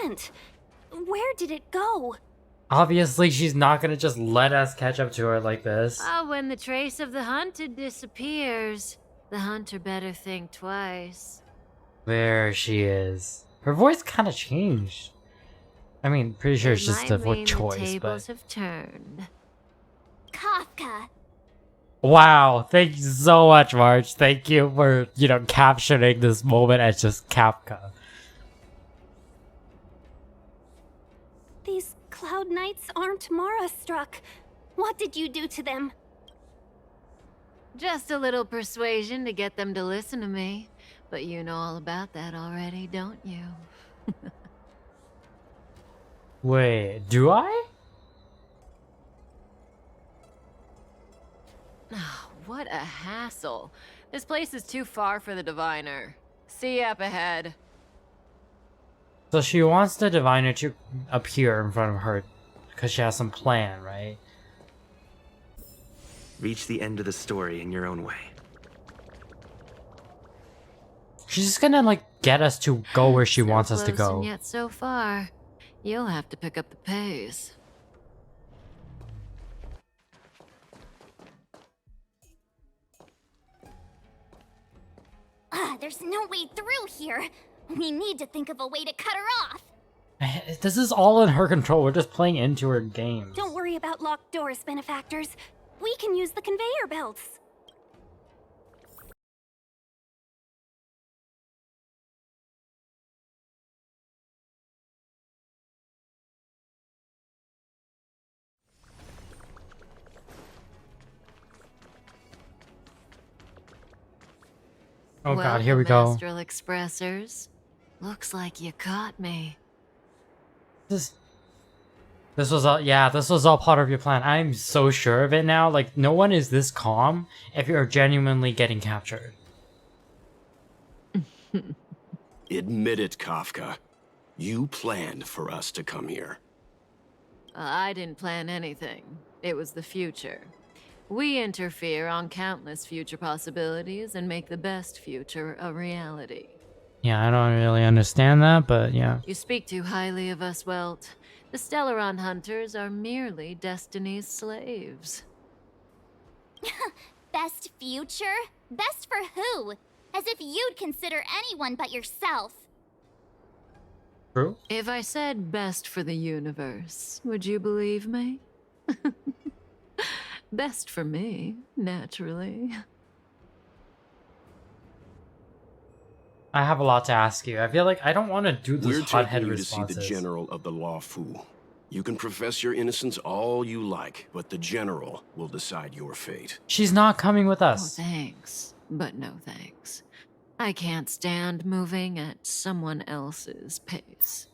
went? Where did it go? Obviously, she's not gonna just let us catch up to her like this. When the trace of the hunted disappears, the hunter better think twice. There she is. Her voice kind of changed. I mean, pretty sure it's just a voice choice, the tables but... have turned. Kafka. Wow, thank you so much, Marge. Thank you for, capturing this moment as just Kafka. These Cloud Knights aren't Mara-struck. What did you do to them? Just a little persuasion to get them to listen to me. But you know all about that already, don't you? Wait, do I? Oh, what a hassle. This place is too far for the diviner. See you up ahead. So she wants the diviner to appear in front of her because she has some plan, right? Reach the end of the story in your own way. She's just gonna, get us to go where she wants us to close go. And yet so far. You'll have to pick up the pace. There's no way through here. We need to think of a way to cut her off. This is all in her control. We're just playing into her games. Don't worry about locked doors, benefactors. We can use the conveyor belts. Oh god, here we go. Astral Expressors. Looks like you caught me. This was all part of your plan. I'm so sure of it now. No one is this calm if you're genuinely getting captured. Admit it, Kafka. You planned for us to come here. I didn't plan anything. It was the future. We interfere on countless future possibilities and make the best future a reality. Yeah, I don't really understand that, but yeah. You speak too highly of us, Welt. The Stellaron Hunters are merely Destiny's slaves. Best future? Best for who? As if you'd consider anyone but yourself. True? If I said best for the universe, would you believe me? Best for me, naturally. I have a lot to ask you. I feel like I don't want to do this We're hothead taking you responses. to see the General of the Law Fu. You can profess your innocence all you like, but the General will decide your fate. She's not coming with Oh, us. thanks. But no thanks. I can't stand moving at someone else's pace.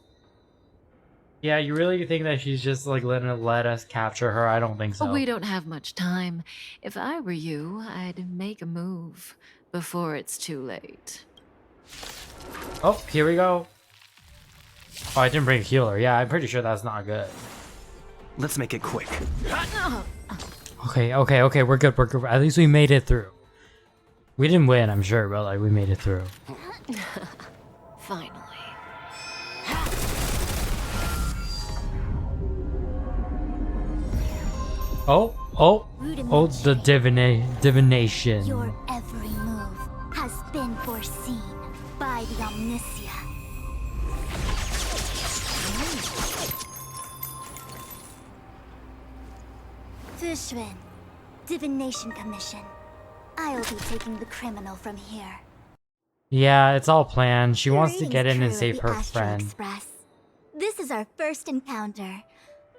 Yeah, you really think that she's just gonna let us capture her? I don't think so. We don't have much time. If I were you, I'd make a move before it's too late. Oh, here we go. Oh, I didn't bring a healer. Yeah, I'm pretty sure that's not good. Let's make it quick. Okay, we're good, we're good. At least we made it through. We didn't win, I'm sure, but we made it through. Finally. Oh, the divination. Your every move has been foreseen by the Omniscient. Fushun, Divination Commission. I'll be taking the criminal from here. Yeah, it's all planned. She wants to Greetings, get in and crew of save the her Astral friend. Express. This is our first encounter.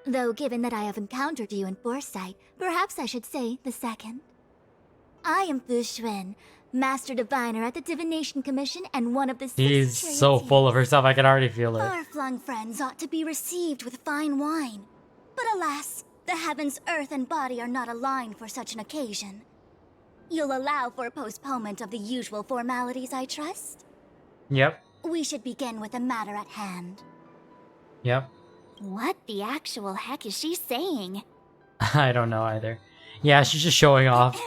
Though given that I have encountered you in foresight, perhaps I should say the second. I am Fushun, Master Diviner at the Divination Commission and one of the 6 She's charioteers. so full of herself, I can already feel it. Far-flung friends ought to be received with fine wine. But alas, the heavens, earth, and body are not aligned for such an occasion. You'll allow for a postponement of the usual formalities, I trust? Yep, We should begin with the matter at hand. yep. What the actual heck is she saying? I don't know either. Yeah, she's just showing off.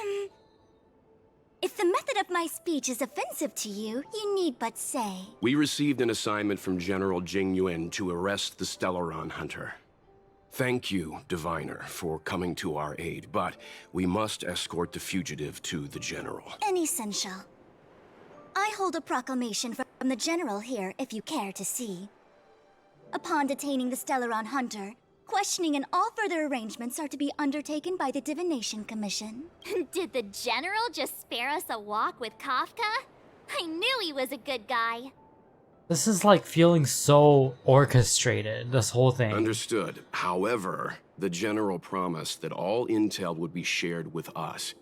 If the method if my speech is offensive to you, you need but say. We received an assignment from General Jing Yuan to arrest the Stellaron Hunter. Thank you, Diviner, for coming to our aid, but we must escort the fugitive to the General. Essential. I hold a proclamation from the General here, if you care to see. Upon detaining the Stellaron Hunter, questioning and all further arrangements are to be undertaken by the Divination Commission. Did the General just spare us a walk with Kafka? I knew he was a good guy. This is like feeling so orchestrated, this whole thing. Understood. However, the General promised that all intel would be shared with us.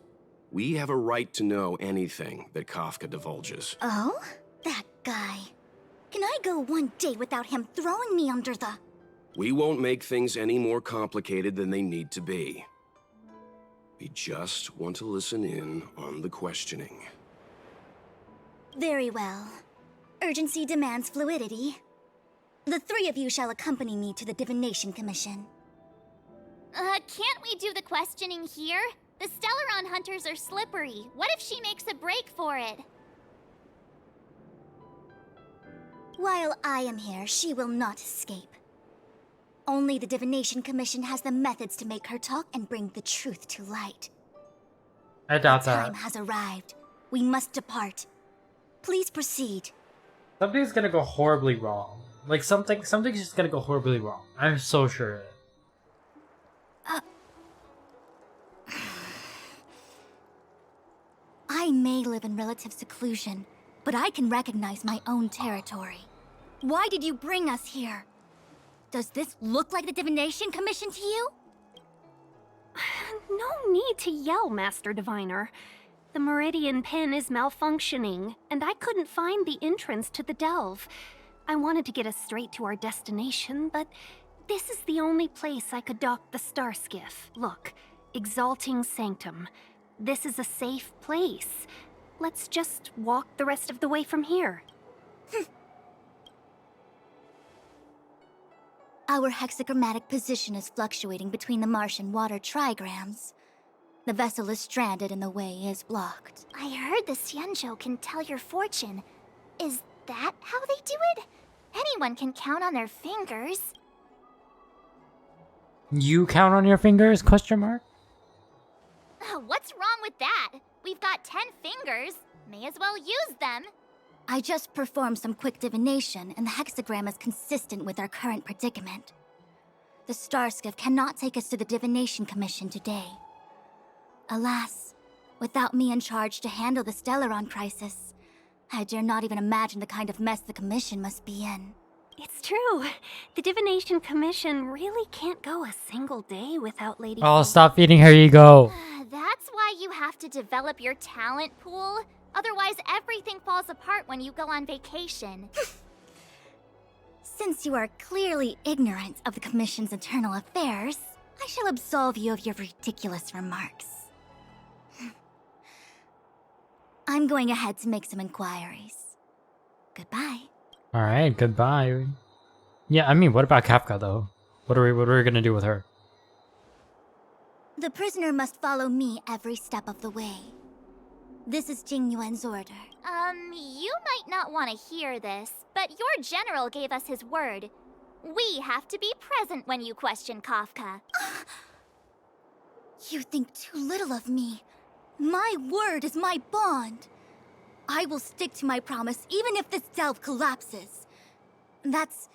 We have a right to know anything that Kafka divulges. Oh? That guy. Can I go one day without him throwing me under the... We won't make things any more complicated than they need to be. We just want to listen in on the questioning. Very well. Urgency demands fluidity. The three of you shall accompany me to the Divination Commission. Can't we do the questioning here? The Stellaron hunters are slippery. What if she makes a break for it? While I am here, she will not escape. Only the Divination Commission has the methods to make her talk and bring the truth to light. I doubt The that. time has arrived. We must depart. Please proceed. Something's gonna go horribly wrong. Like something's just gonna go horribly wrong. I'm so sure of it. I may live in relative seclusion, but I can recognize my own territory. Why did you bring us here? Does this look like the Divination Commission to you? No need to yell, Master Diviner. The Meridian Pin is malfunctioning, and I couldn't find the entrance to the delve. I wanted to get us straight to our destination, but this is the only place I could dock the star skiff. Look, Exalting Sanctum. This is a safe place. Let's just walk the rest of the way from here. Our hexagrammatic position is fluctuating between the Martian water trigrams. The vessel is stranded and the way is blocked. I heard the Xianzhou can tell your fortune. Is that how they do it? Anyone can count on their fingers. You count on your fingers? Question mark. What's wrong with that? We've got 10 fingers. May as well use them. I just performed some quick divination, and the hexagram is consistent with our current predicament. The Starskiff cannot take us to the Divination Commission today. Alas, without me in charge to handle the Stellaron crisis, I dare not even imagine the kind of mess the Commission must be in. It's true. The Divination Commission really can't go a single day without Lady... Oh, stop feeding her ego. That's why you have to develop your talent pool. Otherwise, everything falls apart when you go on vacation. Since you are clearly ignorant of the Commission's internal affairs, I shall absolve you of your ridiculous remarks. I'm going ahead to make some inquiries. Goodbye. Alright, goodbye. Yeah, I mean, what about Kafka though? What are we gonna do with her? The prisoner must follow me every step of the way. This is Jing Yuan's order. You might not want to hear this, but your general gave us his word. We have to be present when you question Kafka. You think too little of me. My word is my bond. I will stick to my promise even if this delve collapses. That's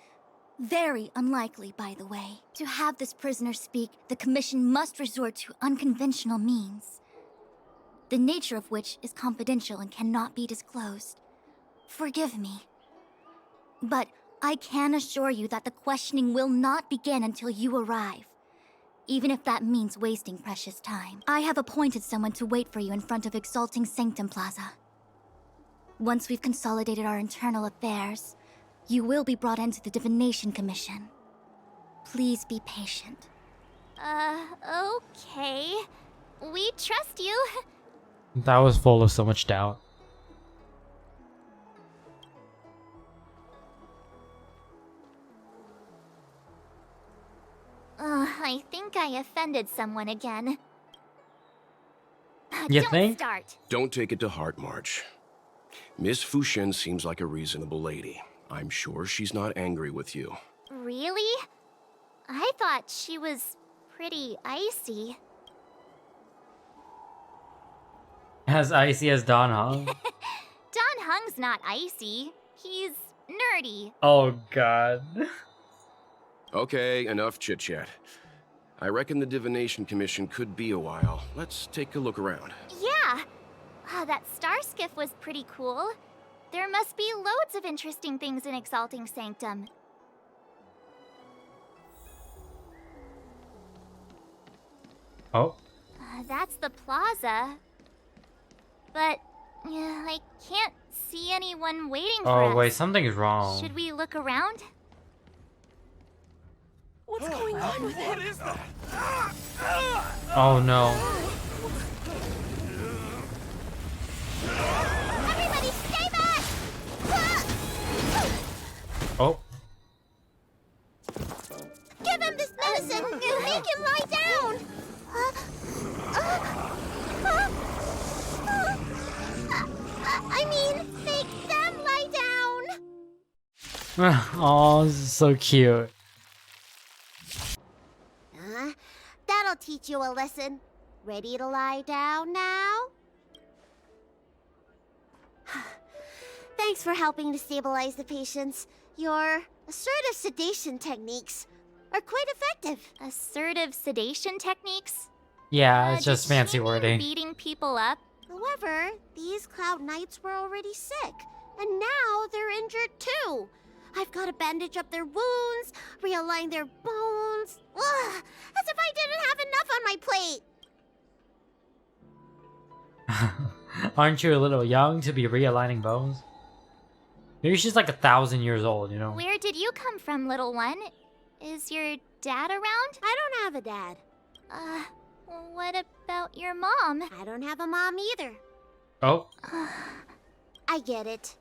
very unlikely, by the way. To have this prisoner speak, the Commission must resort to unconventional means, the nature of which is confidential and cannot be disclosed. Forgive me. But I can assure you that the questioning will not begin until you arrive, even if that means wasting precious time. I have appointed someone to wait for you in front of Exalting Sanctum Plaza. Once we've consolidated our internal affairs, you will be brought into the Divination Commission. Please be patient. Okay. We trust you. That was full of so much doubt. I think I offended someone again. You don't think? start. Don't take it to heart, March. Miss Fushen seems like a reasonable lady. I'm sure she's not angry with you. Really? I thought she was pretty icy. As icy as Don Hung? Don Hung's not icy. He's nerdy. Oh god. Okay, enough chit-chat. I reckon the Divination Commission could be a while. Let's take a look around. Yeah. That star skiff was pretty cool. There must be loads of interesting things in Exalting Sanctum. Oh. That's the plaza. But I can't see anyone waiting for us. Oh wait, something's wrong. Should we look around? What's going on with him? What is that? Oh no. Everybody stay back! Oh. Give him this medicine and make him lie down! I mean, make them lie down! Oh, this is so cute. That'll teach you a lesson. Ready to lie down now? Thanks for helping to stabilize the patients. Your assertive sedation techniques are quite effective. Assertive sedation techniques? Yeah, it's just Did she fancy mean wording. beating people up? However, these Cloud Knights were already sick, and now they're injured too. I've got to bandage up their wounds, realign their bones. Ugh, as if I didn't have enough on my plate. Aren't you a little young to be realigning bones? Maybe she's like 1,000 years old, you know? Where did you come from, little one? Is your dad around? I don't have a dad. What about your mom? I don't have a mom either. Oh. I get it.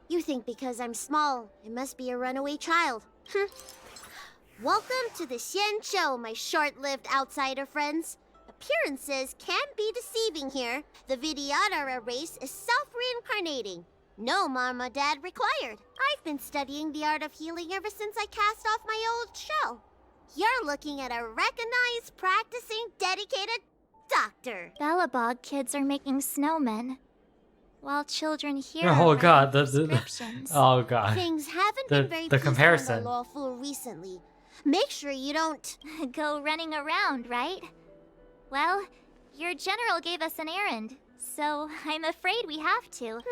You think because I'm small, I must be a runaway child. Welcome to the Xianzhou, my short-lived outsider friends. Appearances can be deceiving here. The Vidyadhara race is self-reincarnating. No mom or dad required. I've been studying the art of healing ever since I cast off my old shell. You're looking at a recognized, practicing, dedicated doctor. Bellabog kids are making snowmen, while children here Oh are god, writing the prescriptions. oh god. Things haven't The- been very the peaceful comparison. in the lawful recently. Make sure you don't... Go running around, right? Well, your general gave us an errand, so I'm afraid we have to.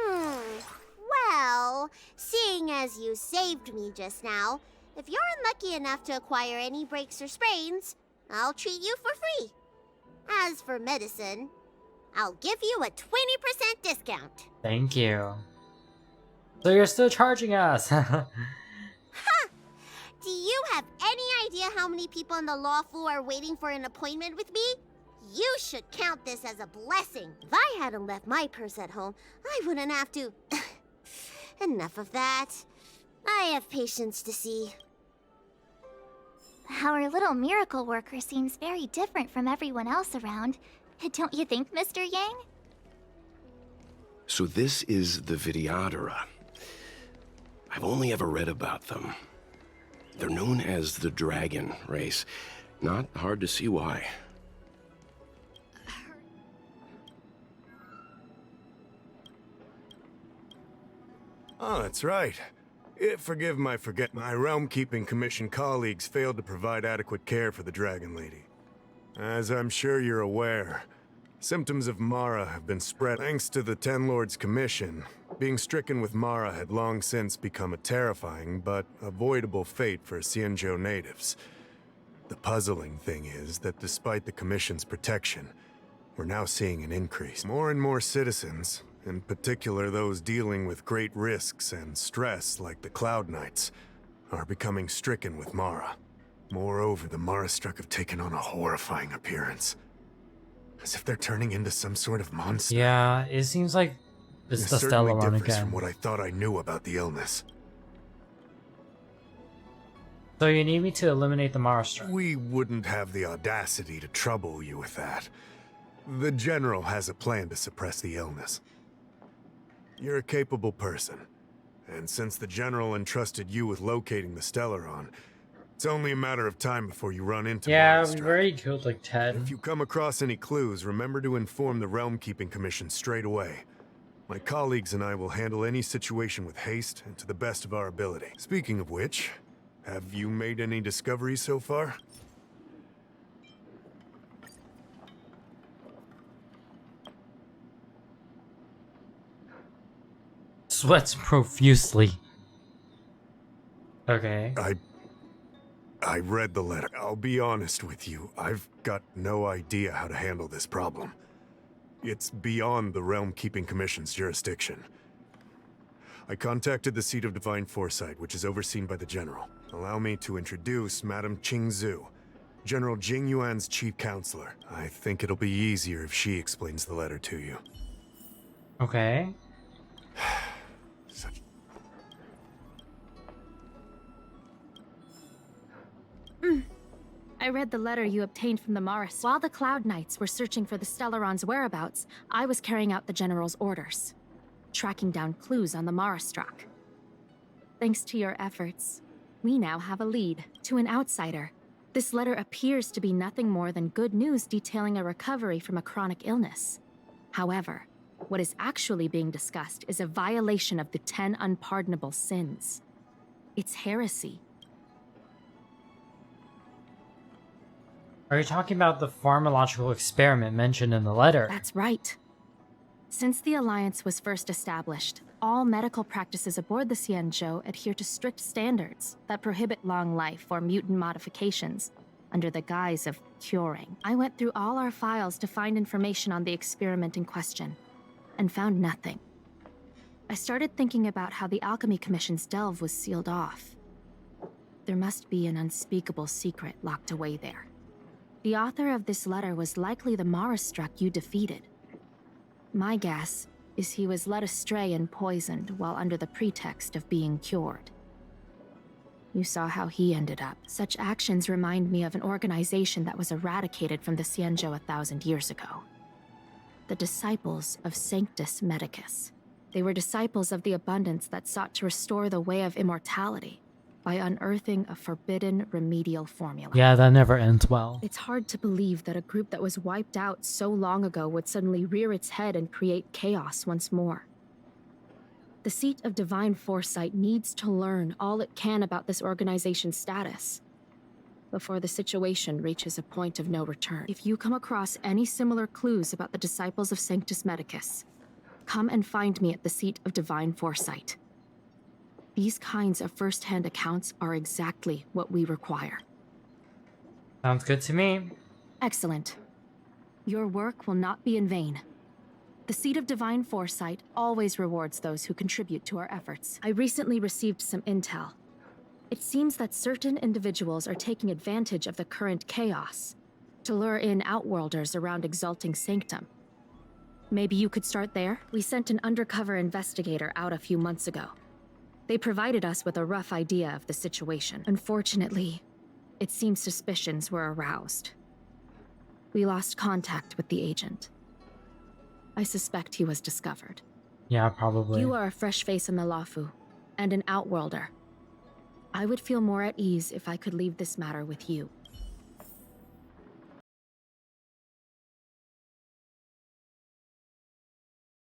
Well, seeing as you saved me just now, if you're unlucky enough to acquire any breaks or sprains, I'll treat you for free. As for medicine, I'll give you a 20% discount. Thank you. So you're still charging us. Do you have any idea how many people in the law school are waiting for an appointment with me? You should count this as a blessing. If I hadn't left my purse at home, I wouldn't have to... Enough of that. I have patients to see. Our little miracle worker seems very different from everyone else around. Don't you think, Mr. Yang? So this is the Vidyadhara. I've only ever read about them. They're known as the Dragon race. Not hard to see why. Oh, that's right. Forgive my my Realm-Keeping Commission colleagues failed to provide adequate care for the Dragon Lady. As I'm sure you're aware, symptoms of Mara have been spread thanks to the Ten Lords Commission. Being stricken with Mara had long since become a terrifying but avoidable fate for Xianzhou natives. The puzzling thing is that despite the Commission's protection, we're now seeing an increase. More and more citizens, in particular those dealing with great risks and stress like the Cloud Knights, are becoming stricken with Mara. Moreover, the Mara-struck have taken on a horrifying appearance. As if they're turning into some sort of monster. Yeah, it seems like it's This the certainly Stellar one differs again. from what I thought I knew about the illness. So you need me to eliminate the Mara Strike. We wouldn't have the audacity to trouble you with that. The General has a plan to suppress the illness. You're a capable person, and since the General entrusted you with locating the Stellaron, it's only a matter of time before you run into Yeah, Mars we've Truck. already killed like 10. If you come across any clues, remember to inform the Realm Keeping Commission straight away. My colleagues and I will handle any situation with haste and to the best of our ability. Speaking of which, have you made any discoveries so far? Sweats profusely. Okay. I read the letter. I'll be honest with you, I've got no idea how to handle this problem. It's beyond the Realm Keeping Commission's jurisdiction. I contacted the seat of Divine Foresight, which is overseen by the General. Allow me to introduce Madame Xianzhou, General Jing Yuan's chief counselor. I think it'll be easier if she explains the letter to you. Okay. Such... I read the letter you obtained from the Morris. While the Cloud Knights were searching for the Stellaron's whereabouts, I was carrying out the General's orders, tracking down clues on the Morristruck. Thanks to your efforts, we now have a lead to an outsider. This letter appears to be nothing more than good news detailing a recovery from a chronic illness. However, what is actually being discussed is a violation of the 10 unpardonable sins. It's heresy. Are you talking about the pharmacological experiment mentioned in the letter? That's right. Since the Alliance was first established, all medical practices aboard the Xianzhou adhere to strict standards that prohibit long life or mutant modifications under the guise of curing. I went through all our files to find information on the experiment in question, and found nothing. I started thinking about how the Alchemy Commission's delve was sealed off. There must be an unspeakable secret locked away there. The author of this letter was likely the Morristruck you defeated. My guess is he was led astray and poisoned while under the pretext of being cured. You saw how he ended up. Such actions remind me of an organization that was eradicated from the Xianzhou 1,000 years ago. The Disciples of Sanctus Medicus. They were disciples of the Abundance that sought to restore the way of immortality by unearthing a forbidden remedial formula. Yeah, that never ends well. It's hard to believe that a group that was wiped out so long ago would suddenly rear its head and create chaos once more. The seat of Divine Foresight needs to learn all it can about this organization's status before the situation reaches a point of no return. If you come across any similar clues about the Disciples of Sanctus Medicus, come and find me at the seat of Divine Foresight. These kinds of first-hand accounts are exactly what we require. Sounds good to me. Excellent. Your work will not be in vain. The seat of Divine Foresight always rewards those who contribute to our efforts. I recently received some intel. It seems that certain individuals are taking advantage of the current chaos to lure in outworlders around Exalting Sanctum. Maybe you could start there? We sent an undercover investigator out a few months ago. They provided us with a rough idea of the situation. Unfortunately, it seems suspicions were aroused. We lost contact with the agent. I suspect he was discovered. Yeah, probably. You are a fresh face in the Lafu, and an outworlder. I would feel more at ease if I could leave this matter with you.